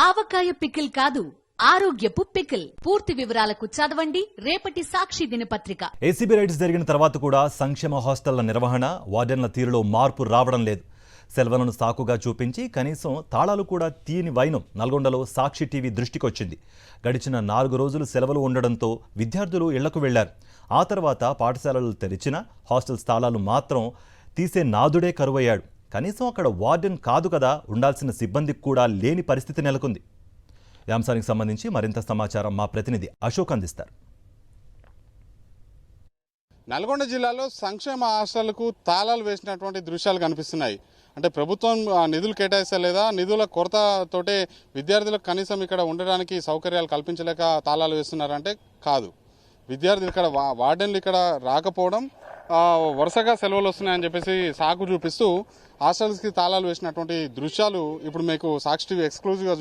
ఆవకాయ pickle కాదు, ఆరోగ్యపు pickle. పూర్తి వివరాలకు చదవండి రేపటి సాక్షి దినపత్రిక. ఏసీబీ రైడ్స్ జరిగిన తర్వాత కూడా సంక్షేమ హాస్టళ్ల నిర్వహణ, వార్డెన్ల తీరులో మార్పు రావడం లేదు. సెలవులను సాకుగా చూపించి కనీసం తాళాలు కూడా తీయని వైనం నల్గొండలో సాక్షి టీవీ దృష్టికొచ్చింది. గడిచిన 4 రోజులు సెలవులు ఉండడంతో విద్యార్థులు ఇళ్లకు వెళ్లారు. ఆ తర్వాత పాఠశాలలు తెరిచిన హాస్టల్ తాళాలు మాత్రం తీసే నాదుడే కరువయ్యాడు. కనీసం అక్కడ వార్డెన్ కాదు కదా, ఉండాల్సిన సిబ్బందికి కూడా లేని పరిస్థితి నెలకొంది. ఈ అంశానికి సంబంధించి మరింత సమాచారం మా ప్రతినిధి అశోక్ అందిస్తారు. నల్గొండ జిల్లాలో సంక్షేమ హాస్టళ్లకు తాళాలు వేసినటువంటి దృశ్యాలు కనిపిస్తున్నాయి. అంటే ప్రభుత్వం నిధులు కేటాయిస్తలేదా, నిధుల కొరతతోటే విద్యార్థులకు కనీసం ఇక్కడ ఉండడానికి సౌకర్యాలు కల్పించలేక తాళాలు వేస్తున్నారంటే కాదు. విద్యార్థులు ఇక్కడ వార్డెన్లు ఇక్కడ రాకపోవడం, వరుసగా సెలవులు వస్తున్నాయని చెప్పేసి సాకు చూపిస్తూ హాస్టల్స్కి తాళాలు వేసినటువంటి దృశ్యాలు ఇప్పుడు మీకు సాక్షి టీవీ ఎక్స్క్లూజివ్గా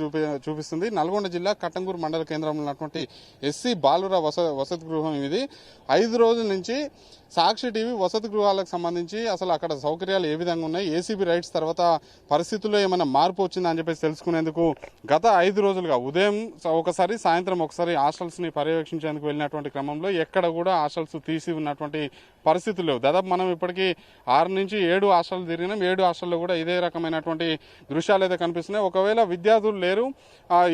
చూపిస్తుంది. నల్గొండ జిల్లా కట్టంగూరు మండల కేంద్రంలో ఉన్నటువంటి ఎస్సీ బాలుర వసతి గృహం ఇది. 5 రోజుల నుంచి సాక్షి టీవీ వసతి గృహాలకు సంబంధించి అసలు అక్కడ సౌకర్యాలు ఏ విధంగా ఉన్నాయి, ఏసీబీ రైట్స్ తర్వాత పరిస్థితుల్లో ఏమైనా మార్పు వచ్చిందని చెప్పేసి తెలుసుకునేందుకు గత 5 రోజులుగా ఉదయం ఒకసారి, సాయంత్రం ఒకసారి హాస్టల్స్ని పర్యవేక్షించేందుకు వెళ్ళినటువంటి క్రమంలో ఎక్కడ కూడా హాస్టల్స్ తీసి ఉన్నటువంటి పరిస్థితులు లేవు. దాదాపు మనం ఇప్పటికీ 6 నుంచి 7 హాస్టల్ తిరిగినాం. 7 హాస్టల్లో కూడా ఇదే రకమైనటువంటి దృశ్యాలు అయితే కనిపిస్తున్నాయి. ఒకవేళ విద్యార్థులు లేరు,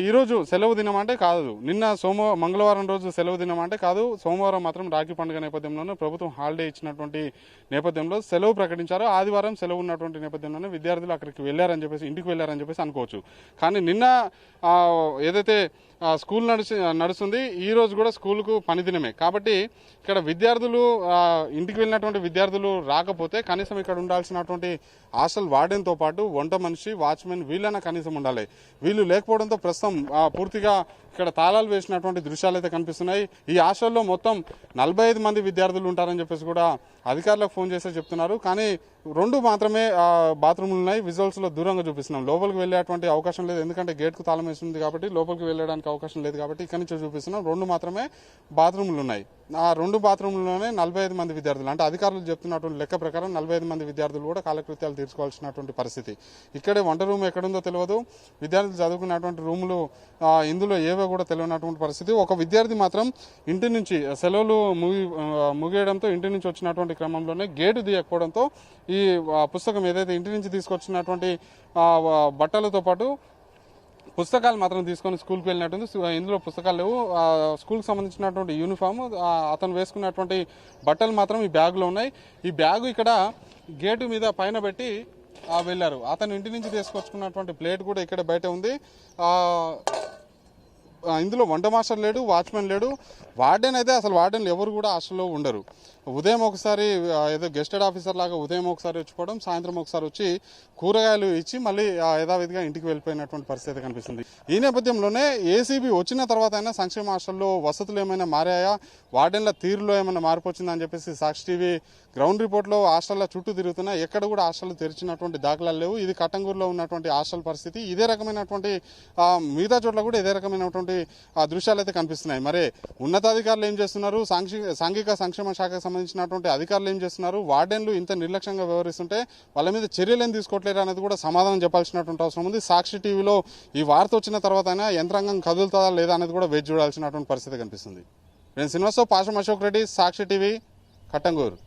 ఈరోజు సెలవు దినం అంటే కాదు, నిన్న మంగళవారం రోజు సెలవు దినం అంటే కాదు, సోమవారం మాత్రం రాఖీ పండుగ నేపథ్యంలోనే ప్రభుత్వం హాలిడే ఇచ్చినటువంటి నేపథ్యంలో సెలవు ప్రకటించారు. ఆదివారం సెలవు ఉన్నటువంటి నేపథ్యంలోనే విద్యార్థులు అక్కడికి వెళ్ళారని చెప్పేసి, ఇంటికి వెళ్ళారని చెప్పేసి అనుకోవచ్చు. కానీ నిన్న ఏదైతే స్కూల్ నడుస్తుంది, ఈ రోజు కూడా స్కూల్కు పని దినమే కాబట్టి ఇక్కడ విద్యార్థులు ఇంటికి వెళ్ళినటువంటి విద్యార్థులు రాకపోతే కనీసం ఇక్కడ ఉండాల్సినటువంటి హాస్టల్ వార్డెన్తో పాటు వంట మనిషి, వాచ్మెన్ వీళ్ళైనా కనీసం ఉండాలి. వీళ్ళు లేకపోవడంతో ప్రస్తుతం పూర్తిగా ఇక్కడ తాళాలు వేసినటువంటి దృశ్యాలు అయితే కనిపిస్తున్నాయి. ఈ హాస్టల్లో మొత్తం 45 మంది విద్యార్థులు ఉంటారని చెప్పేసి కూడా అధికారులకు ఫోన్ చేస్తే చెప్తున్నారు. కానీ 2 మాత్రమే బాత్రూమ్లు ఉన్నాయి. విజువల్స్లో దూరంగా చూపిస్తున్నాం. లోపలికి వెళ్ళేటువంటి అవకాశం లేదు, ఎందుకంటే గేట్కు తాళం వేస్తుంది కాబట్టి లోపలికి వెళ్ళడానికి అవకాశం లేదు కాబట్టి ఇక్కడి నుంచి చూపిస్తున్నాం. 2 మాత్రమే బాత్రూమ్లు ఉన్నాయి. ఆ 2 బాత్రూమ్లలోనే 45 మంది విద్యార్థులు, అంటే అధికారులు చెప్తున్నటువంటి లెక్క ప్రకారం 45 మంది విద్యార్థులు కూడా కాలకృత్యాలు తీర్చుకోవాల్సినటువంటి పరిస్థితి. ఇక్కడే వంట రూమ్ ఎక్కడుందో తెలియదు, విద్యార్థులు చదువుకున్నటువంటి రూములు ఇందులో ఏవో కూడా తెలియనటువంటి పరిస్థితి. ఒక విద్యార్థి మాత్రం ఇంటి నుంచి సెలవులు ముగియడంతో ఇంటి నుంచి వచ్చినటువంటి క్రమంలోనే గేటు తీయకపోవడంతో ఈ పుస్తకం ఏదైతే ఇంటి నుంచి తీసుకొచ్చినటువంటి బట్టలతో పాటు పుస్తకాలు మాత్రం తీసుకొని స్కూల్కి వెళ్ళినట్టుంది. ఇందులో పుస్తకాలు లేవు. స్కూల్కి సంబంధించినటువంటి యూనిఫామ్, అతను వేసుకున్నటువంటి బట్టలు మాత్రం ఈ బ్యాగ్లో ఉన్నాయి. ఈ బ్యాగు ఇక్కడ గేటు మీద పైన పెట్టి వెళ్ళారు. అతను ఇంటి నుంచి తీసుకొచ్చుకున్నటువంటి ప్లేట్ కూడా ఇక్కడ బయట ఉంది. ఇందులో వంట మాస్టర్ లేడు, వాచ్మెన్ లేడు, వార్డెన్ అయితే అసలు వార్డెన్లు ఎవరు కూడా హాస్టల్లో ఉండరు. ఉదయం ఒకసారి ఏదో గెస్టెడ్ ఆఫీసర్ లాగా ఉదయం ఒకసారి వచ్చిపోవడం, సాయంత్రం ఒకసారి వచ్చి కూరగాయలు ఇచ్చి మళ్ళీ యథావిధిగా ఇంటికి వెళ్ళిపోయినటువంటి పరిస్థితి కనిపిస్తుంది. ఈ నేపథ్యంలోనే ఏసీబీ వచ్చిన తర్వాత అయినా సంక్షేమ హాస్టల్లో వసతులు ఏమైనా మారాయా, వార్డెన్ల తీరులో ఏమైనా మార్పు వచ్చిందని చెప్పేసి సాక్షి టీవీ గ్రౌండ్ రిపోర్ట్లో హాస్టల్ల చుట్టూ తిరుగుతున్నా ఎక్కడ కూడా హాస్టల్ తెరిచినటువంటి దాఖలాలు లేవు. ఇది కట్టంగూరులో ఉన్నటువంటి హాస్టల్ పరిస్థితి. ఇదే రకమైనటువంటి మిగతా చోట్ల కూడా ఇదే రకమైనటువంటి దృశ్యాలు అయితే కనిపిస్తున్నాయి. మరి ఉన్నతాధికారులు ఏం చేస్తున్నారు, సాంఘిక సంక్షేమ శాఖకు సంబంధించినటువంటి అధికారులు ఏం చేస్తున్నారు, వార్డెన్లు ఇంత నిర్లక్ష్యంగా వ్యవహరిస్తుంటే వాళ్ళ మీద చర్యలు ఏం తీసుకోవట్లేరు అనేది కూడా సమాధానం చెప్పాల్సినటువంటి అవసరం ఉంది. సాక్షి టీవీలో ఈ వార్త వచ్చిన తర్వాత అయినా యంత్రాంగం కదులుతుందా లేదా అనేది కూడా వేచి చూడాల్సినటువంటి పరిస్థితి కనిపిస్తుంది. నేను శ్రీనివాసరావు, పాషం అశోక్ రెడ్డి, సాక్షి టీవీ, కట్టంగూరు.